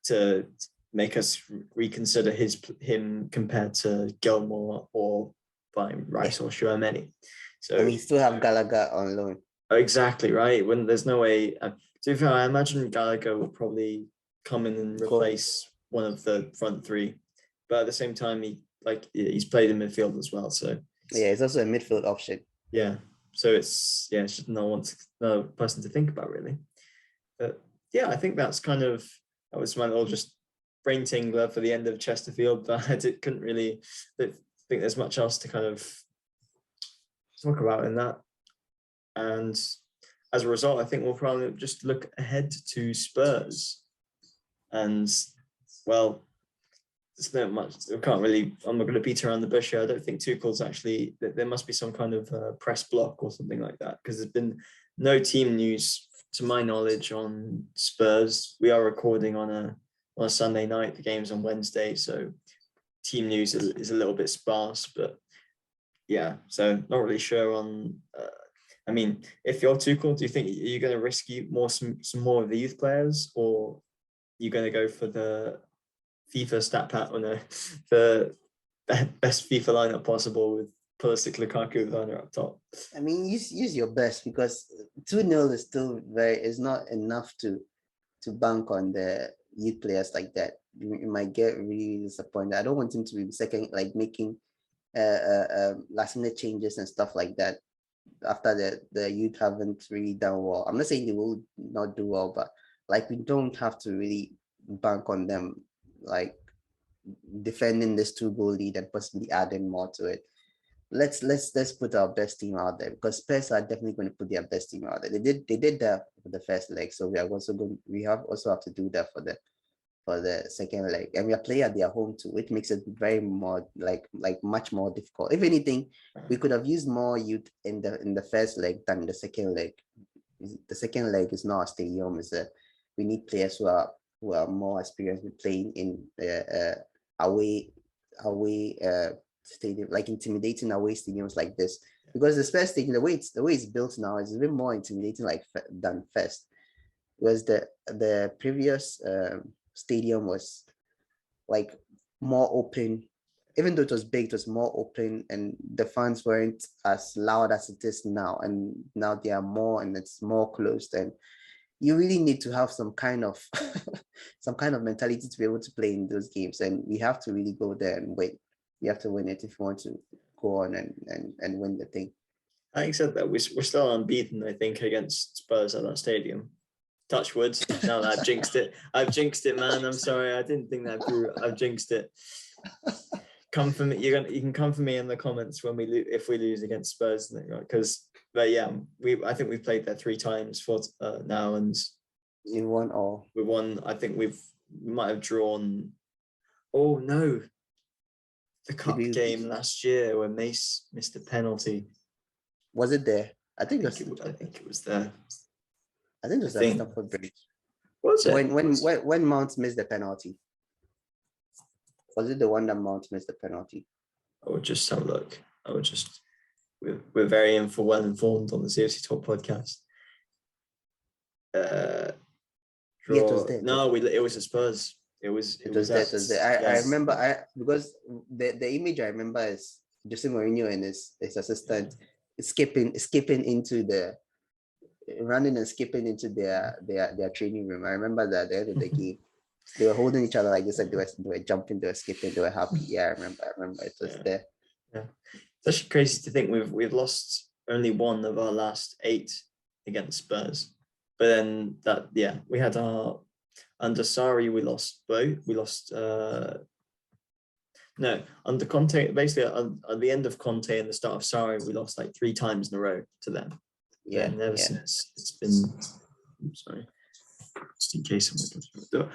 to make us reconsider him compared to Gilmore or by Rice or Tchouaméni. So and we still have Gallagher on loan. Exactly right. When there's no way. To be fair, I imagine Gallagher will probably come in and replace one of the front three, but at the same time, he's played in midfield as well. So it's also a midfield option. Yeah. So it's just no person to think about really. But I think that was my little just brain tingler for the end of Chesterfield, but I couldn't really think there's much else to kind of talk about in that. And as a result, I think we'll probably just look ahead to Spurs. And, well, there's not much, I'm not going to beat around the bush here. I don't think Tuchel's actually, there must be some kind of press block or something like that, because there's been no team news, to my knowledge, on Spurs. We are recording on a Sunday night, the game's on Wednesday, so team news is a little bit sparse, but yeah, so not really sure on, I mean, if you're Tuchel, do you think you're going to risk some more of the youth players, or you're going to go for the FIFA stat pat on the best FIFA lineup possible with Pulisic, Lukaku, Werner up top? I mean, use your best, because 2-0 is still is not enough to bank on the youth players like that. You might get really disappointed. I don't want him to be second, like making last minute changes and stuff like that after the youth haven't really done well. I'm not saying they will not do well, but like, we don't have to really bank on them like defending this 2-goal lead and possibly adding more to it. Let's put our best team out there, because Spurs are definitely going to put their best team out there. They did that for the first leg, so we also have to do that for the second leg, and we are playing at their home too, which makes it very more like much more difficult. If anything, we could have used more youth in the first leg than the second leg. The second leg is not a stadium; we need players who are more experienced with playing in away stadium, like intimidating away stadiums like this. Because the Spurs stadium, the way it's built now, is a bit more intimidating than first. Whereas the previous stadium was like more open. Even though it was big, it was more open, and the fans weren't as loud as it is now. And now they are more, and it's more closed. And you really need to have some kind of mentality to be able to play in those games. And we have to really go there and win. You have to win it if you want to go on and win the thing. Having said that, we're still unbeaten, I think, against Spurs at that stadium. Touch wood. Now that I've jinxed it, man. I'm sorry. I didn't think that through. I've jinxed it. Come for me. You can come for me in the comments when if we lose against Spurs, because I think we've played there 3 times for now, and you won all. We won. I think we might have drawn. Oh no, the cup game last year where Mace missed a penalty. Was it there? I think it was there. I think it was at Stamford Bridge. Was it? When Mount missed the penalty? Was it the one that Mount missed the penalty? I would just have a look. We're very well informed on the CFCTALK podcast. It was there. No, it was at Spurs. It was there. I remember because the image I remember is Jose Mourinho and his assistant skipping into running and skipping into their training room. I remember that at the end of the game, they were holding each other like this, and they were jumping, they were skipping, they were happy. Yeah, I remember it was there. Yeah, it's actually crazy to think we've lost only one of our last 8 against Spurs. But then we had our under Sarri, we lost both. We lost under Conte. Basically, at the end of Conte and the start of Sarri, we lost like 3 times in a row to them. Yeah, and ever since it's been. I'm sorry, just in case someone comes through the door.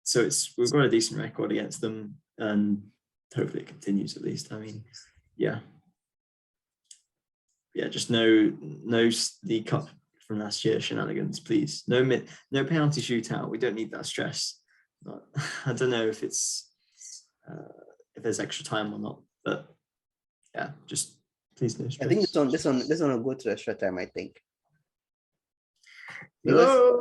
So we've got a decent record against them, and hopefully it continues at least. I mean, just no League Cup from last year shenanigans, please. No penalty shootout. We don't need that stress. I don't know if it's if there's extra time or not, but just please no stress. I think this one will go to extra time, I think. Because,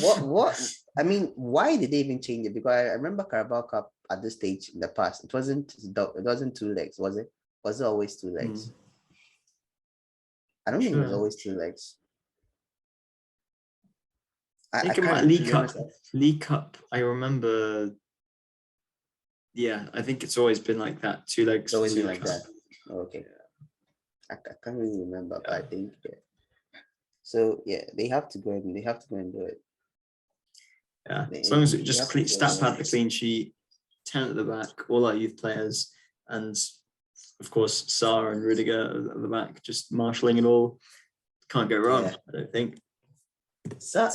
what I mean, why did they even change it? Because I remember Carabao Cup at this stage in the past, it wasn't 2 legs, was it? Was it always 2 legs? I don't think it was always 2 legs. I think about League Cup. I remember. Yeah, I think it's always been like that. 2 legs. It's always been like that. Oh, okay. I can't really remember, but I think. So they have to go and do it. Yeah, as long as it You just have to stat go. pad the clean sheet, 10 at the back, all our youth players, and of course Sarr and Rudiger at the back, just marshalling it all. Can't go wrong, Yeah. I don't think. Sa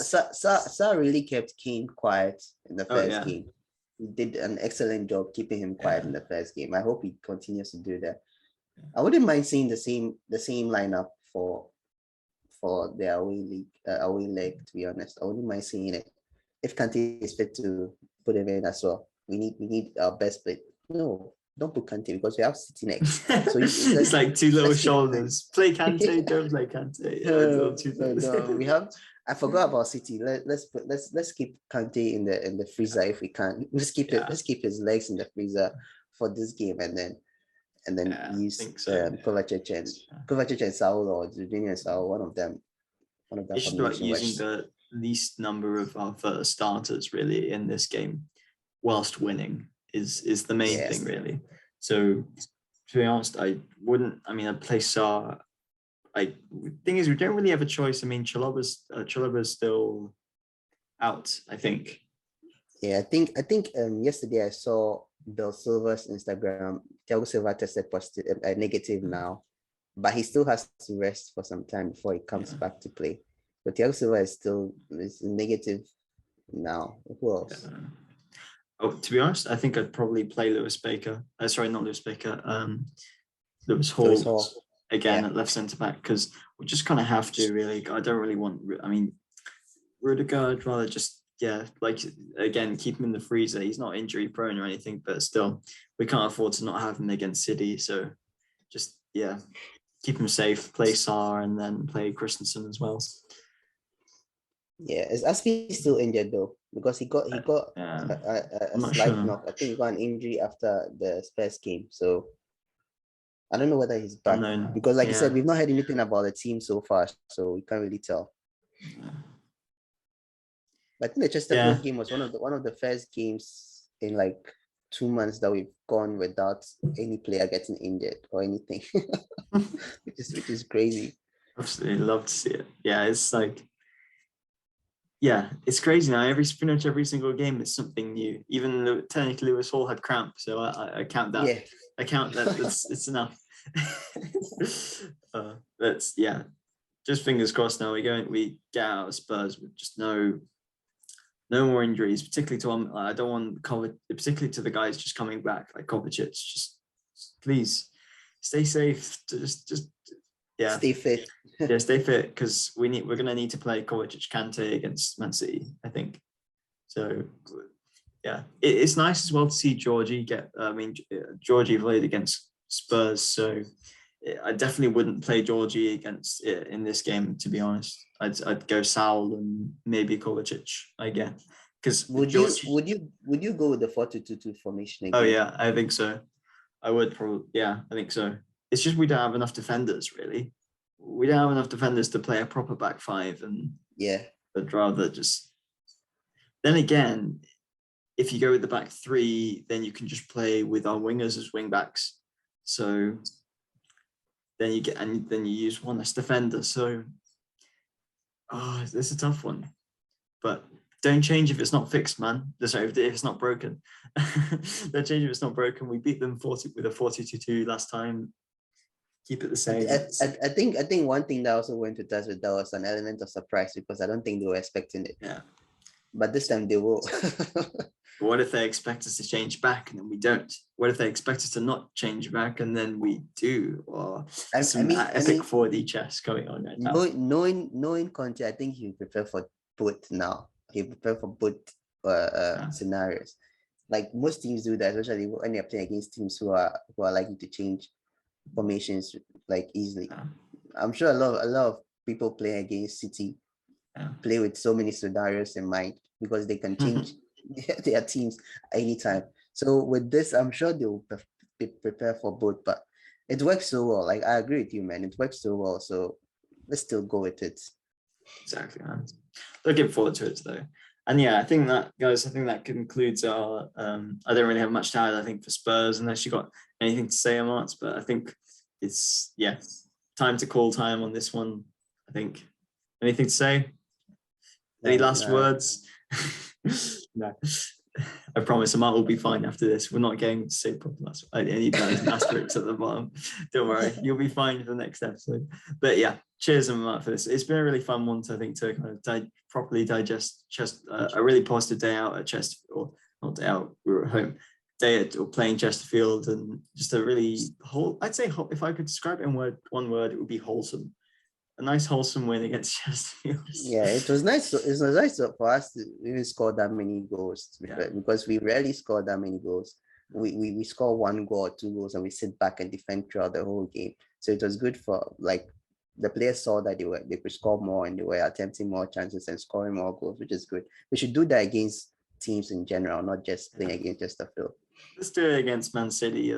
really kept Kane quiet in the Oh, first yeah. game. He did an excellent job keeping him quiet in the first game. I hope he continues to do that. I wouldn't mind seeing the same lineup for the away leg. To be honest, I wouldn't mind seeing it if Kante is fit to put him in as well. We need our best play. No, don't put Kante because we have City next. So it's like two little let's keep shoulders. Play Kante, yeah. don't play Kante. No, we have. I forgot about City. Let's keep Kante in the freezer if we can. Let's keep it. Let's keep his legs in the freezer for this game, and then use Kovacic and Saul or Jorginho and Saul. One of them. It's just about using the least number of our first starters really in this game, whilst winning is the main thing really. So to be honest, I wouldn't. I mean, I'd play Sarr. Thing is, we don't really have a choice. I mean, Chalobah's still out, I think. Yeah, I think yesterday I saw Bill Silva's Instagram. Thiago Silva tested positive, negative now, but he still has to rest for some time before he comes back to play. But Thiago Silva is negative now. Who else? Oh, to be honest, I think I'd probably play Lewis Baker. Sorry, not Lewis Baker. Lewis Hall. Again at left centre back, because we just kind of have to really. I don't really want. I mean, Rudiger, I'd rather just like again keep him in the freezer. He's not injury prone or anything, but still, we can't afford to not have him against City. So just keep him safe. Play Sarr and then play Christensen as well. Yeah, is Aspi still injured though? Because he got a slight knock. I think he got an injury after the Spurs game. So I don't know whether he's back. Unknown. Because like you said, we've not heard anything about the team so far, so we can't really tell. But I think the Chesterfield game was one of the first games in like 2 months that we've gone without any player getting injured or anything, which is crazy. Absolutely love to see it. Yeah, it's like, it's crazy now. Pretty much every single game is something new. Even though technically Lewis Hall had cramp, so I count that. Yeah. I count that. It's enough. That's just fingers crossed. Now we get out of Spurs with just no more injuries, particularly to I don't want particularly to the guys just coming back like Kovacic. Just please stay safe. Just stay fit. Stay fit, because we're gonna need to play Kovacic Kante against Man City, I think. So it's nice as well to see Georgie Georgie played against Spurs, so I definitely wouldn't play Georgie against it in this game, to be honest. I'd go Saul and maybe Kovacic, I guess. Because would you go with the 4-2-2-2 formation again? Oh yeah, I think so. I would probably. Yeah, I think so. It's just we don't have enough defenders, really. We don't have enough defenders to play a proper back five, and I'd rather just. Then again, if you go with the back three, then you can just play with our wingers as wing backs. So then you use one less defender. So it's a tough one. But don't change if it's not fixed, man. Sorry, if it's not broken. Don't change if it's not broken. We beat them with a 4-2-2 last time. Keep it the same. I think one thing that also went to touch with that was an element of surprise, because I don't think they were expecting it. Yeah. But this time they will. What if they expect us to change back and then we don't? What if they expect us to not change back and then we do? Or epic 4D chess going on right now. Knowing Conte, I think he prepare for both now. He prepare for both scenarios. Like most teams do that, especially when they're playing against teams who are likely to change formations like easily. I'm sure a lot of people playing against City play with so many scenarios in mind, because they can change their teams anytime. So with this, I'm sure they'll be prepared for both, but it works so well. Like, I agree with you, man. It works so well. So let's still go with it. Exactly, man. Looking forward to it though. And I think that concludes our I don't really have much to add, I think, for Spurs, unless you got anything to say, Amart, but I think it's time to call time on this one. I think. Anything to say? Any last words? No, I promise Amart will be fine after this. We're not getting to say proper any banners and asterisks at the bottom. Don't worry, you'll be fine for the next episode. But yeah, cheers Amart for this. It's been a really fun one to, I think, to kind of properly digest just a really positive day out at Chester, or not day out, we were at home, day at or playing Chesterfield, and just a really I'd say if I could describe it in one word, it would be wholesome. A nice wholesome win against Chesterfield. Yeah, it was nice. It was nice for us to even score that many goals, because we rarely score that many goals. We score 1 goal or 2 goals and we sit back and defend throughout the whole game. So it was good for, like, the players saw that they could score more and they were attempting more chances and scoring more goals, which is good. We should do that against teams in general, not just playing against Chesterfield. Let's do it against Man City.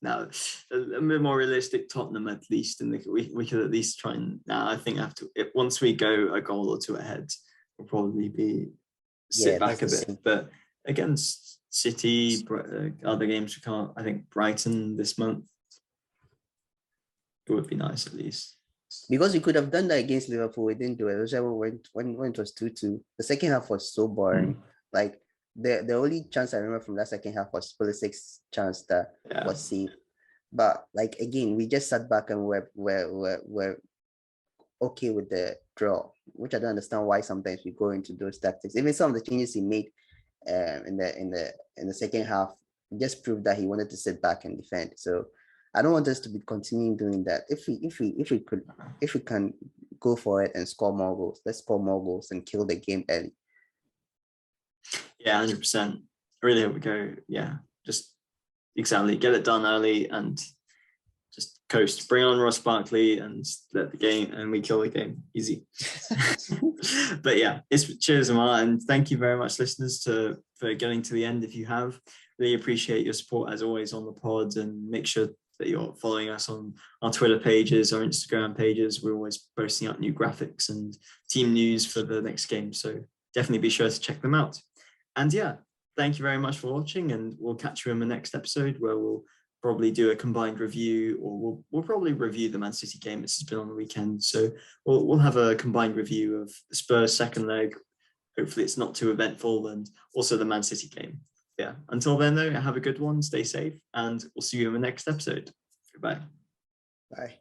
Now, a bit more realistic Tottenham at least, and we could at least try and. Now, I think once we go a goal or 2 ahead, we'll probably sit back a bit. But against City, other games we can't. I think Brighton this month, it would be nice at least. Because we could have done that against Liverpool, we didn't do it. Whichever when it was 2-2, the second half was so boring. Like, the only chance I remember from that second half was Pulisic's chance that was saved. But, like, again, we just sat back and we're okay with the draw, which I don't understand why sometimes we go into those tactics. Even some of the changes he made in the second half just proved that he wanted to sit back and defend. So I don't want us to be continuing doing that. If we can go for it and score more goals, let's score more goals and kill the game early. Yeah, 100%. I really hope we go. Yeah, just exactly get it done early and just coast. Bring on Ross Barkley and let the game, and we kill the game. Easy. But yeah, cheers, Amar, and thank you very much, listeners, for getting to the end. If you have, really appreciate your support as always on the pod, and make sure that you're following us on our Twitter pages, our Instagram pages. We're always posting out new graphics and team news for the next game, so definitely be sure to check them out. And yeah, thank you very much for watching, and we'll catch you in the next episode where we'll probably do a combined review, or we'll probably review the Man City game. This has been on the weekend, so we'll have a combined review of the Spurs second leg. Hopefully it's not too eventful, and also the Man City game. Yeah, until then though, have a good one, stay safe, and we'll see you in the next episode. Goodbye. Bye.